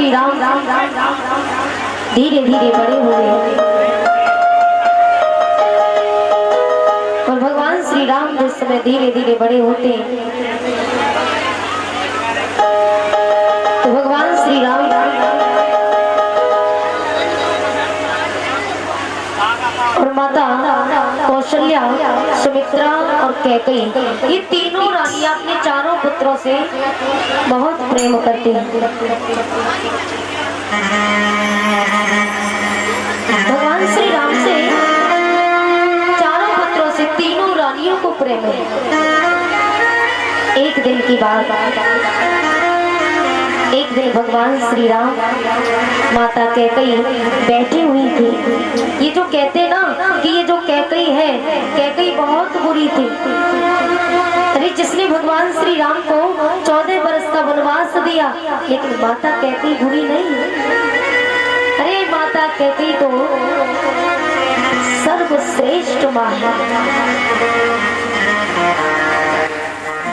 श्री राम धीरे धीरे बड़े हुए और भगवान श्री राम जिस समय धीरे धीरे बड़े होते तो भगवान श्री राम और माता कौशल्या, सुमित्रा और कैकेयी, ये तीनों रानियां अपने चारों पुत्रों से बहुत प्रेम करती हैं। भगवान श्री राम से चारों पुत्रों से तीनों रानियों को प्रेम है। एक दिन की बात, एक दिन भगवान श्री राम माता कैकेयी बैठी हुई थी। ये जो कहते ना कि ये जो कैकेयी है, कैकेयी बहुत बुरी थी। अरे जिसने भगवान श्री राम को 14 वर्ष का वनवास दिया, लेकिन माता कैकेयी बुरी नहीं है। अरे माता कैकेयी तो सर्वश्रेष्ठ माँ है।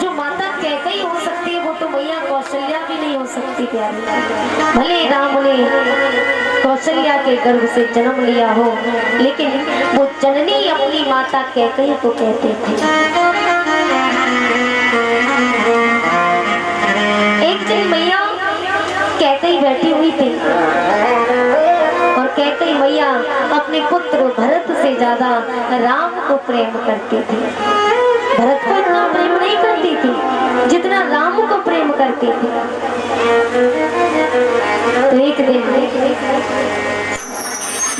जो माता कैकेयी हो सकती है वो तो मैया कौशल्या भी नहीं हो सकती प्यारी। भले राम ने कौशल्या के गर्भ से जन्म लिया हो, लेकिन वो जननी अपनी माता कैकेयी को कहते थे। एक दिन मैया कैकेयी बैठी हुई थी और कैकेयी मैया अपने पुत्र भरत से ज्यादा राम को प्रेम करती थी। भरत को इतना प्रेम नहीं करती थी जितना राम को प्रेम करती थी। तो एक दिन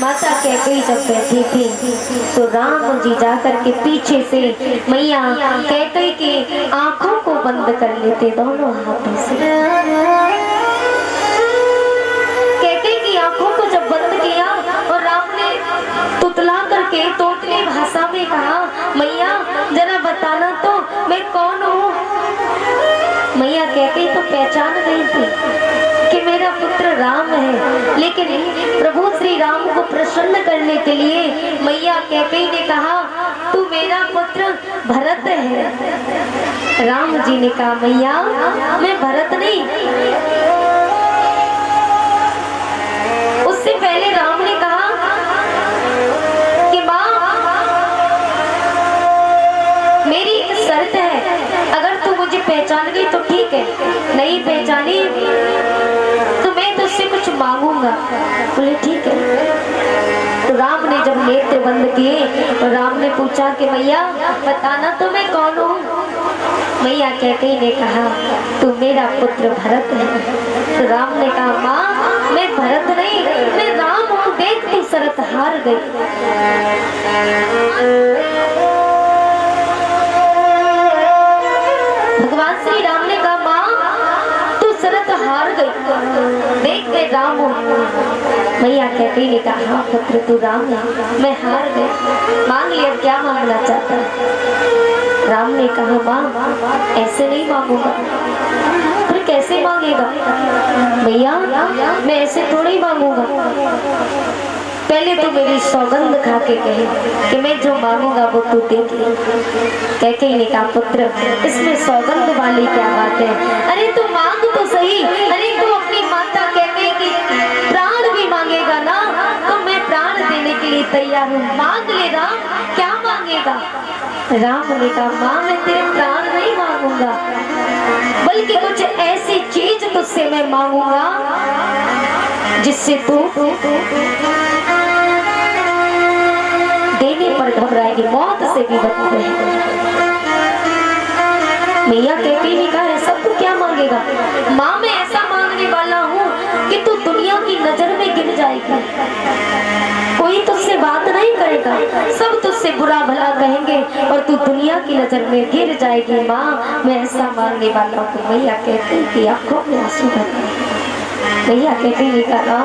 माता कैकेयी जब बैठी थी तो राम जी जाकर के पीछे से मैया कैकेयी के आंखों को बंद कर लेते दोनों हाथों से। कैकेयी की आंखों को जब बंद किया और राम ने तुतला करके तोतली भाषा में कहा, मैया जरा बताना तो मैं कौन हूँ। मैया कैकेयी तो पहचान गई थी कि मेरा पुत्र राम है, लेकिन प्रभु श्री राम को प्रसन्न करने के लिए मैया कैकेयी ने कहा, तू मेरा पुत्र भरत है। राम जी ने कहा, मैया मैं भरत नहीं। उससे पहले राम ने कहा कि माँ मेरी एक शर्त है, अगर तू मुझे पहचान गई तो ठीक है, नहीं पहचानी तो मैं तुझसे कुछ मांगूंगा। बोले ठीक है। तो राम ने जब नेत्र बंद किए तो राम ने पूछा कि मैया बताना तो मैं कौन हूँ। मैया कैकेयी ने कहा, तू मेरा पुत्र भरत है। तो राम ने कहा, माँ मैं भरत नहीं, मैं राम हूँ, देख तू शर्त हार गई। भगवान श्री राम ने कहा, माँ तू शर्त हार गई, देख मैं राम हूँ। मैया कैकेयी ने कहा, हाँ पुत्र तू राम है, मैं हार गई, मांग लिया, क्या मांगना चाहता है। राम ने कहा, माँ ऐसे नहीं मांगूंगा। फिर कैसे मांगेगा। भैया मैं ऐसे थोड़ी मांगूंगा, पहले तो मेरी सौगंध खा के कहे कि मैं जो मांगूंगा वो तू देख ले। कैकेयी ने कहा, पुत्र इसमें सौगंध वाली क्या बात है। अरे तू मांग तो सही। अरे तू अपनी माता कैकेयी की प्राण भी मांगेगा ना तो मैं प्राण देने के लिए तैयार हूँ, मांग ले राम, क्या मांगेगा। राम ने कहा, माँ मैं तेरे प्राण नहीं मांगूंगा, बल्कि कुछ ऐसी चीज तुझसे मैं मांगूंगा जिससे तू देने पर घबराएगी, मौत से भी बच जाएगी। मैया कैकेयी ने कहा, ऐसा तू क्या मांगेगा। माँ मैं ऐसा मांगने वाला हूँ कि तू दुनिया की नजर में गिर जाएगी, कोई तुझसे बात नहीं करेगा, सब तुझसे बुरा भला कहेंगे और तू दुनिया की नजर में गिर जाएगी। माँ मैं ऐसा मांगने वाला हूँ। मैया कैकेयी की आंखों में आंसू भर गए। मैया कैकेयी ने कहा,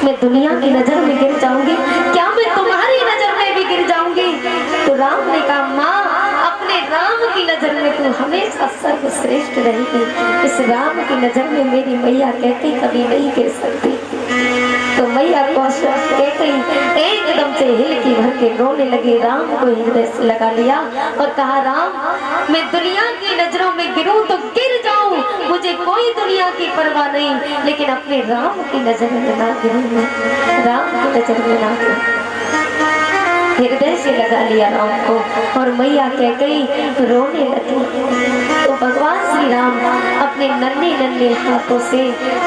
मैं दुनिया की नजर में गिर जाऊंगी, क्या मैं तुम्हारी नजर में भी गिर जाऊंगी। तो राम ने कहा, माँ अपने राम की नजर में तू हमेशा सर्वश्रेष्ठ रहेगी, इस राम की नजर में मेरी मैया कैकेयी कभी नहीं गिर सकती। तो मैया कैकई एकदम से हिलकी भर के रोने लगी, राम को हृदय से लगा लिया और कहा, राम मैं दुनिया की नजरों में गिरूं तो गिर जाऊं, मुझे कोई दुनिया की परवाह नहीं, लेकिन अपने राम की नजर में ना गिरूं, मैं राम की नजर में ना गिरूं। हृदय से लगा लिया राम को और मैया कैकई रोने लगी। तो भगवान श्री राम अपने नन्हे नन्हे हाथों से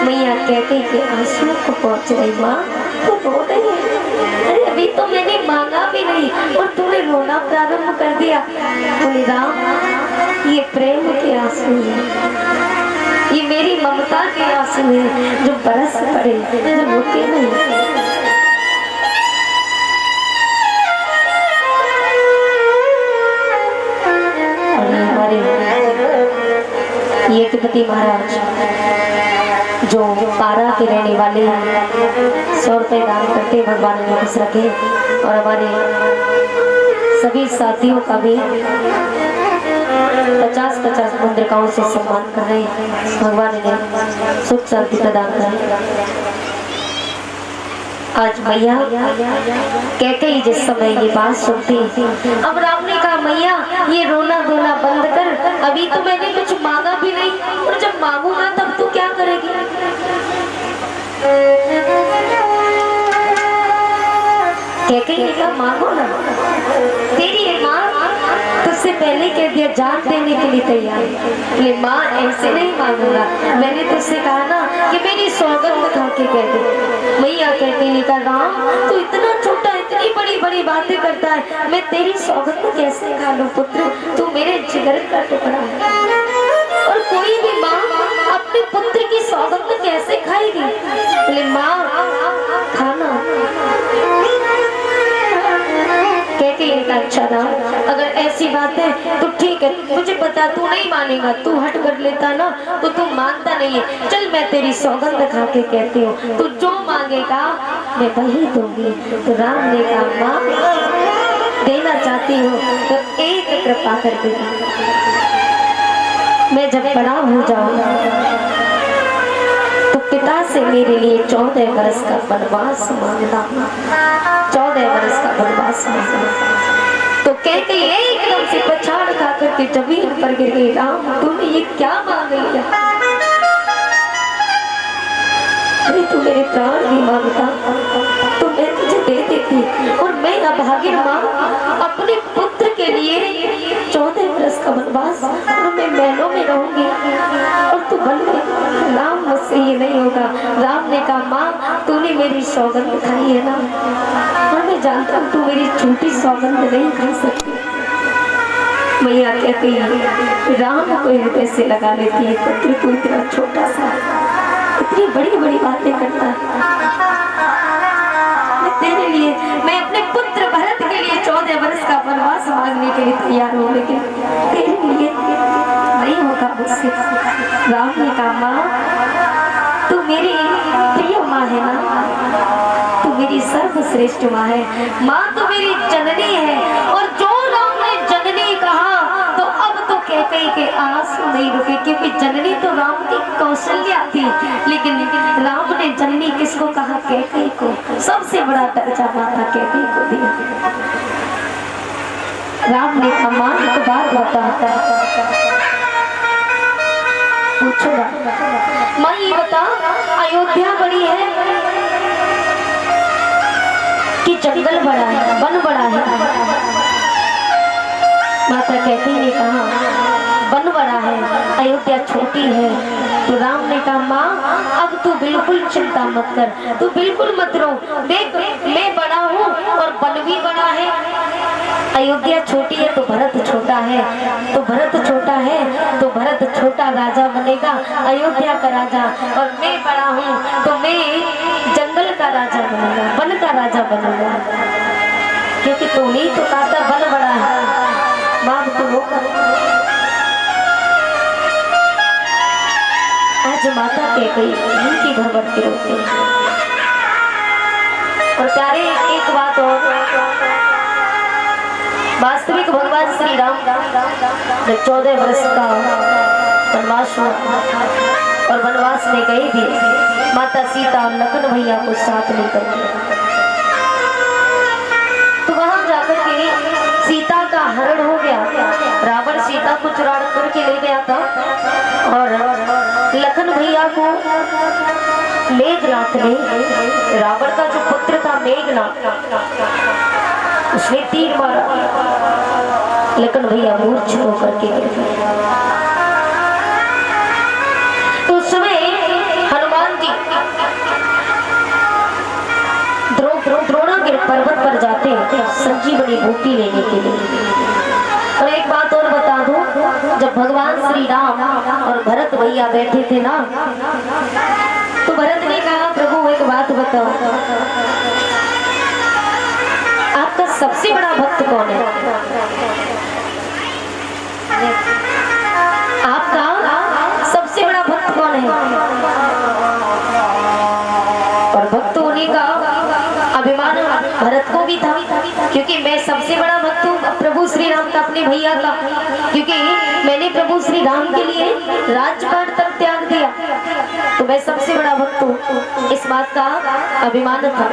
मैया कैकई के आंसू को पहुंच रही। माँ तो रो रही है, अरे अभी तो मैंने मांगा भी नहीं और तूने रोना प्रारंभ कर दिया। बोले, राम ये प्रेम के आंसू है, ये मेरी ममता के आंसू है जो बरस पड़े, जो रुके नहीं। ये तिब्बती महाराज जो पारा के रहने वाले 100 रुपए दान करते, भगवान ने खुश रखे और हमारे सभी साथियों का भी 50-50 मुद्रिकाओं से सम्मान कर रहे हैं। भगवान ने सुख शांति प्रदान करें। आज मैया कैकई जिस समय ये बात सुनती, अब राम ने कहा, मैया ये रोना धोना बंद कर, अभी तो मैंने कुछ मांगा भी नहीं और जब मांगूंगा तब तू क्या करेगी। कैकई ने कहा, मांगो ना, तेरी माँ तुझसे पहले कह दिया जान देने के लिए तैयार। बोले, माँ ऐसे नहीं मांगूंगा, मैंने तुझसे कहा ना कि मेरी सौगंध खा के कह दे। मैया कहती ने कहा, राम तू इतना छोटा इतनी बड़ी बड़ी बातें करता है, मैं तेरी सौगंध कैसे खा लूं पुत्र, तू मेरे जिगर का टुकड़ा है और कोई भी माँ अपने पुत्र की सौगंध कैसे खाएगी। बोले, माँ खाना। अच्छा ना, अगर ऐसी बात है तो ठीक है, मुझे पता तू नहीं मानेगा, तू हट कर लेता ना तो तू मानता नहीं है, चल मैं तेरी सौगंध खा के कहती हूँ, तू जो मांगेगा मैं वही दूंगी। तो राम ने कहा, माँ देना चाहती हूँ तो एक कृपा कर देना, मैं जब बड़ा हो जाऊंगा तो पिता से मेरे लिए 14 वर्ष का वनवास मांगना, 14 वर्ष का वनवास मांगना। तो कहते एकदम से पछाड़ खा करके जमीन पर गिर गई, राम तूने ये क्या मांग लिया, अरे तू मेरे प्राण भी मांगता तो मैं तुझे दे देती, और मैं अभागिन माँ अपने पुत्र के लिए 14 वर्ष का वनवास और मैं महलों में रहूंगी और तू बन गई। राम मुझसे ये नहीं होगा। राम ने कहा, माँ तूने मेरी सौगंध खाई है ना, और मैं जानता हूँ तू मेरी छोटी सौगंध नहीं खा सकती। मैया कहती है, राम को हृदय से लगा लेती है, पुत्र तू इतना छोटा सा इतनी बड़ी बड़ी बातें करता है, मैं तेरे लिए, मैं अपने पुत्र भरत के लिए 14 वर्ष का वनवास मांगने के लिए तैयार हूँ, लेकिन तेरे लिए नहीं होगा मुझसे। राम ने कहा, माँ तू मेरी प्रिय माँ है ना, तू मेरी सर्वश्रेष्ठ माँ है, माँ तू मेरी जननी है, और जो राम ने जननी कहा तो अब तो कैकई के आंसू नहीं रुके, क्योंकि जननी तो राम की कौशल्या थी, लेकिन राम ने जननी किसको कहा, कैकई को, सबसे बड़ा दर्जा माता कैकई को दिया। राम ने कहा, माँ एक बात बता, पूछो ना माँ, ये बता अयोध्या बड़ी है कि जंगल बड़ा है, वन बड़ा है। माता कैकई ने कहा, वन बड़ा है, अयोध्या छोटी है। तो राम ने कहा, माँ अब तू बिल्कुल चिंता मत कर, तू बिल्कुल मत रो, देख मैं बड़ा हूँ और वन भी बड़ा है। अयोध्या छोटी है तो भरत छोटा है, तो भरत छोटा है तो भरत छोटा राजा बनेगा, अयोध्या का राजा, और मैं बड़ा हूँ तो मैं जंगल का राजा बनूंगा, वन का राजा बनूंगा, क्योंकि तुम ही तो कहा था वन बड़ा है। बाप तो होगा। आज माता कैकई उनकी भर के रोते हैं। और प्यारे एक बात और, वास्तविक भगवान श्री राम जब 14 वर्ष का वनवास हुआ और वनवास में गए भी, माता सीता और लखन भैया को साथ लेकर के, तो वहां जाकर के सीता का हरण हो गया। रावण सीता को चुरा करके ले गया था और लखन भैया को मेघनाथ ने, रावण का जो पुत्र था मेघनाथ, उसने तीर मारा। लखन भैया मूर्छित होकर के गिर गए। तो उस समय हनुमान जी द्रोणागिरि पर्वत पर जाते हैं संजीवनी बूटी लेने के लिए। और एक बात और बता दूं, जब भगवान श्री राम और भरत भैया बैठे थे ना, तो भरत ने कहा प्रभु एक बात बताओ, आपका सबसे बड़ा भक्त कौन है? आपका सबसे बड़ा भक्त कौन है? और भक्त होने का अभिमान भरत को भी था, क्योंकि मैं सबसे बड़ा भक्त हूँ प्रभु श्री राम का, अपने भैया का, क्योंकि मैंने प्रभु श्री राम के लिए राजपाट तक त्याग दिया, तो मैं सबसे बड़ा भक्त हूँ, इस बात का अभिमान था।